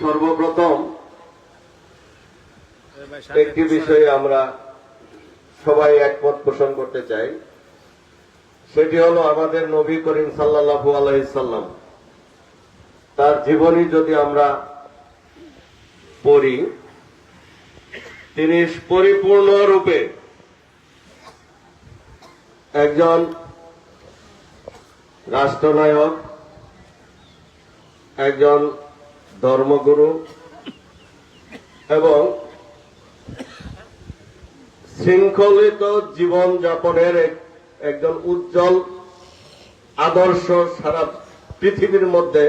সর্বপ্রথম একটি বিষয়ে আমরা সবাই একমত পোষণ করতে চাই, সেটি হলো আমাদের নবী করিম সাল্লাল্লাহু আলাইহি সাল্লাম তার জীবনী যদি আমরা পড়ি, তিনি পরিপূর্ণরূপে একজন রাষ্ট্রনায়ক, একজন ধর্মগুরু এবং শৃঙ্খলিত জীবন যাপনের একজন উজ্জ্বল আদর্শ সারা পৃথিবীর মধ্যে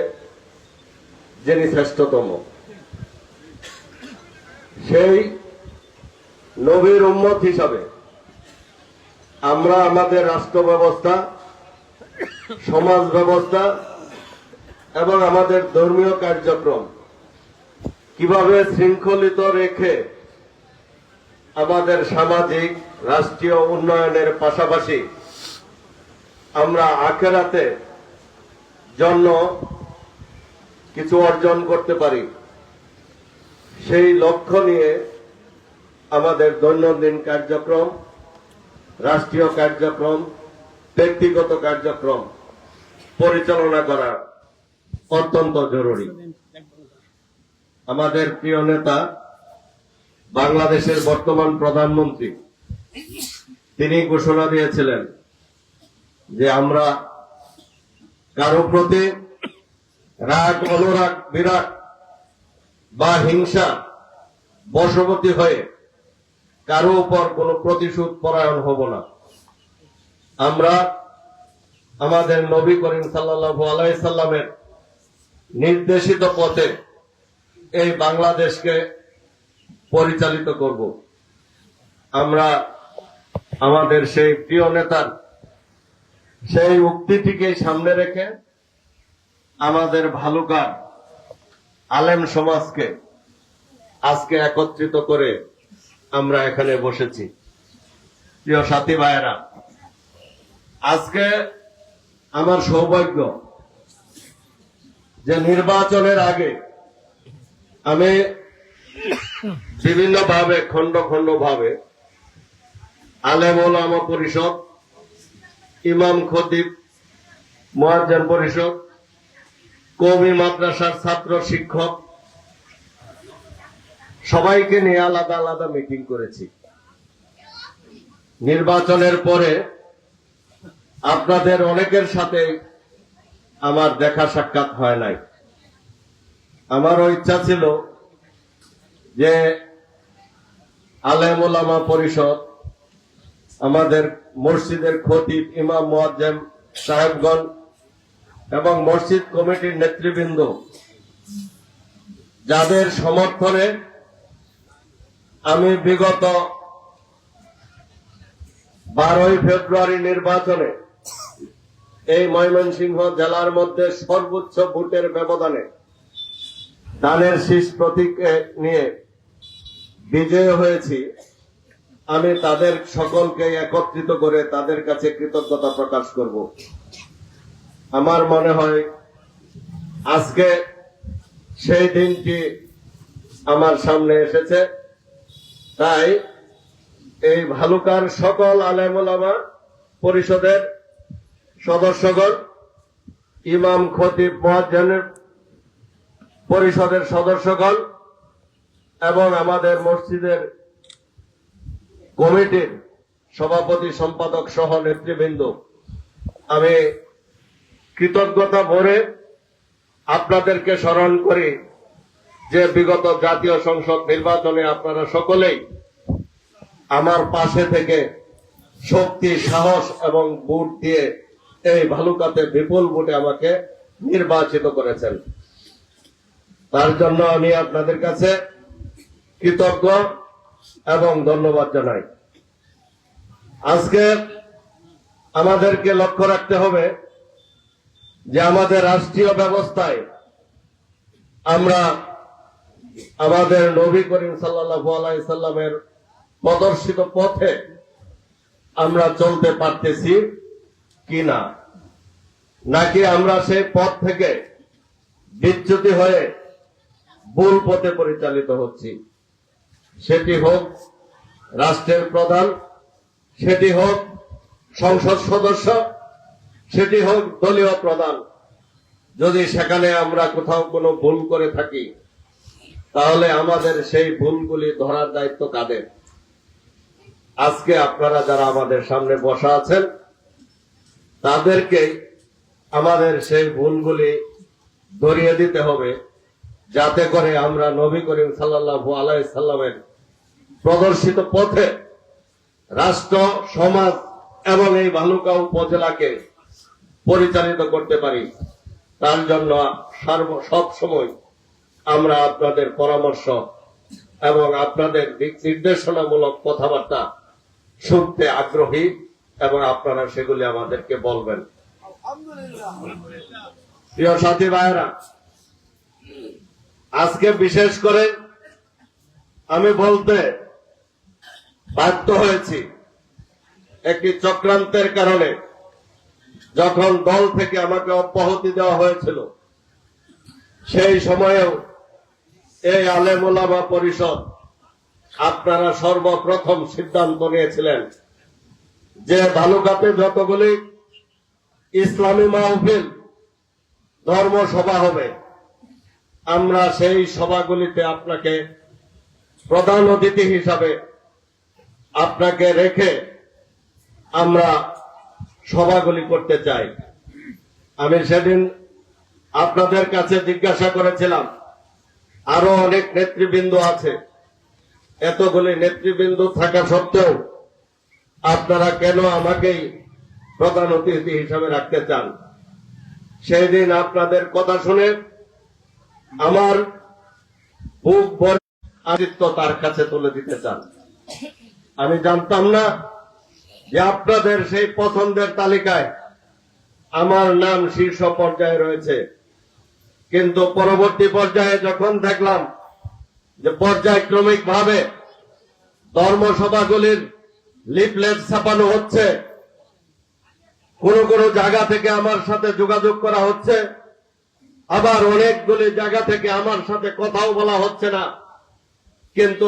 যিনি শ্রেষ্ঠতম, সেই নবীর উম্মত হিসাবে আমরা আমাদের রাষ্ট্র ব্যবস্থা, সমাজ ব্যবস্থা এবং আমাদের ধর্মীয় কার্যক্রম কিভাবে শৃঙ্খলিত রেখে আমাদের সামাজিক রাষ্ট্রীয় উন্নয়নের পাশাপাশি আমরা আখিরাতে জন্য কিছু অর্জন করতে পারি, সেই লক্ষ্য নিয়ে আমাদের দৈনন্দিন কার্যক্রম, রাষ্ট্রীয় কার্যক্রম, ব্যক্তিগত কার্যক্রম পরিচালনা করা অত্যন্ত জরুরি। আমাদের প্রিয় নেতা, বাংলাদেশের বর্তমান প্রধানমন্ত্রী, তিনি ঘোষণা দিয়েছিলেন যে আমরা কারো প্রতি রাগ, অনুরাগ, বিরাগ বা হিংসা বশবর্তী হয়ে কারো উপর কোনো প্রতিশোধ পরায়ণ হব না। আমরা আমাদের নবী করিম সাল্লাল্লাহু আলাইহি সাল্লামের নির্দেশিত পথে এই বাংলাদেশকে পরিচালিত করব। আমরা আমাদের সেই প্রিয় নেতার সেই উক্তিটিকে সামনে রেখে আমাদের ভালুকার আলেম সমাজকে আজকে একত্রিত করে আমরা এখানে বসেছি। প্রিয় সাথী ভাইয়েরা, আজকে আমার সৌভাগ্য যে নির্বাচনের আগে আমি বিভিন্নভাবে খন্ড খন্ড ভাবে আলেম ওলামা পরিষদ, ইমাম খতিব, মুয়াজ্জিন পরিষদ, কওমি মাদ্রাসার ছাত্র শিক্ষক সবাইকে নিয়ে আলাদা আলাদা মিটিং করেছি। নির্বাচনের পরে আপনাদের অনেকের সাথে আমার দেখা সাক্ষাৎ হয় নাই। আমারও ইচ্ছা ছিল যে আলেম ওলামা পরিষদ, আমাদের মসজিদের খতিব, ইমাম, মুয়াজ্জিন সাহেবগণ এবং মসজিদ কমিটির নেতৃবৃন্দ, যাদের সমর্থনে আমি বিগত 12ই ফেব্রুয়ারি নির্বাচনে এই ময়মনসিংহ জেলার মধ্যে সর্বোচ্চ ভোটের ব্যবধানে ধানের শীষ প্রতীক নিয়ে বিজয়ী হয়েছি, আমি তাদের সকলকে একত্রিত করে তাদের কাছে কৃতজ্ঞতা প্রকাশ করব। আমার মনে হয় আজকে সেই দিনটি আমার সামনে এসেছে। তাই এই ভালুকার সকল আলেম ওলামা পরিষদের সদস্যগণ, ইমাম, খতিব, মুয়াজ্জিন পরিষদের সদস্যগণ এবং আমাদের মসজিদের কমিটির সভাপতি, সম্পাদক সহ নেতৃবৃন্দ, আমি কৃতজ্ঞতা ভরে আপনাদেরকে স্মরণ করি যে বিগত জাতীয় সংসদ নির্বাচনে আপনারা সকলেই আমার পাশে থেকে শক্তি, সাহস এবং ভোট দিয়ে এই ভালুকাতে বিপুল ভোটে আমাকে নির্বাচিত করেছেন। তার জন্য আমি আপনাদের কাছে কৃতজ্ঞ এবং ধন্যবাদ জানাই। আজকে আমাদেরকে লক্ষ্য রাখতে হবে যে আমাদের রাষ্ট্রীয় ব্যবস্থায় আমরা আমাদের নবী করিম সাল্লাল্লাহু আলাইহি সাল্লামের প্রদর্শিত পথে আমরা চলতে পারতেছি কিনা, নাকি আমরা সেই পথ থেকে বিচ্যুতি হয়ে ভুল পথে পরিচালিত হচ্ছি। সেটি হোক রাষ্ট্রের প্রধান, সেটি হোক সংসদ সদস্য, সেটি হোক দলীয় প্রধান। যদি সেখানে আমরা কোথাও কোনো ভুল করে থাকি, তাহলে আমাদের সেই ভুলগুলি ধরার দায়িত্ব কাদের? আজকে আপনারা যারা আমাদের সামনে বসা আছেন, তাদেরকে আমাদের সেই ভুলগুলি ধরিয়ে দিতে হবে, যাতে করে আমরা নবী করিম সাল্লাল্লাহু আলাইহি সাল্লামের প্রদর্শিত পথে রাষ্ট্র, সমাজ এবং এই ভালুকা উপজেলাকে পরিচালিত করতে পারি। তার জন্য সব সময় আমরা আপনাদের পরামর্শ এবং আপনাদের দিক নির্দেশনামূলক কথাবার্তা শুনতে আগ্রহী, এবং আপনারা সেগুলি আমাদেরকে বলবেন। প্রিয় সাথী ভাইয়েরা, আজকে বিশেষ করে আমি বলতে বাধ্য হয়েছি, একটি চক্রান্তের কারণে যখন দল থেকে আমাকে অব্যাহতি দেওয়া হয়েছিল, সেই সময়েও এই আলেম ওলামা পরিষদ আপনারা সর্বপ্রথম সিদ্ধান্ত নিয়েছিলেন যে ভালুকাতে যতগুলি ইসলামী মাহফিল, ধর্মসভা হবে, আমরা সেই সভাগুলিতে আপনাকে প্রধান অতিথি হিসাবে আপনাকে রেখে আমরা সভাগুলি করতে চাই। আমি সেদিন আপনাদের কাছে জিজ্ঞাসা করেছিলাম, আরো অনেক নেতৃবৃন্দ আছে, এতগুলি নেতৃবৃন্দ থাকা সত্ত্বেও আপনারা কেন আমাকেই প্রধান অতিথি হিসাবে রাখতে চান? সেই দিন আপনাদের কথা শুনে আমার বুক ভরে আদিত্য তার কাছে তুলে দিতে চান। আমি জানতাম না যে আপনাদের সেই পছন্দের তালিকায় আমার নাম শীর্ষ পর্যায়ে রয়েছে, কিন্তু পরবর্তী পর্যায়ে যখন দেখলাম যে পর্যায়ক্রমিক ভাবে ধর্মসভাগুলির লিফলেট ছাপানো হচ্ছে, কোন কোন জায়গা থেকে আমার সাথে যোগাযোগ করা হচ্ছে, আবার অনেকগুলি জায়গা থেকে আমার সাথে কথাও বলা হচ্ছে না, কিন্তু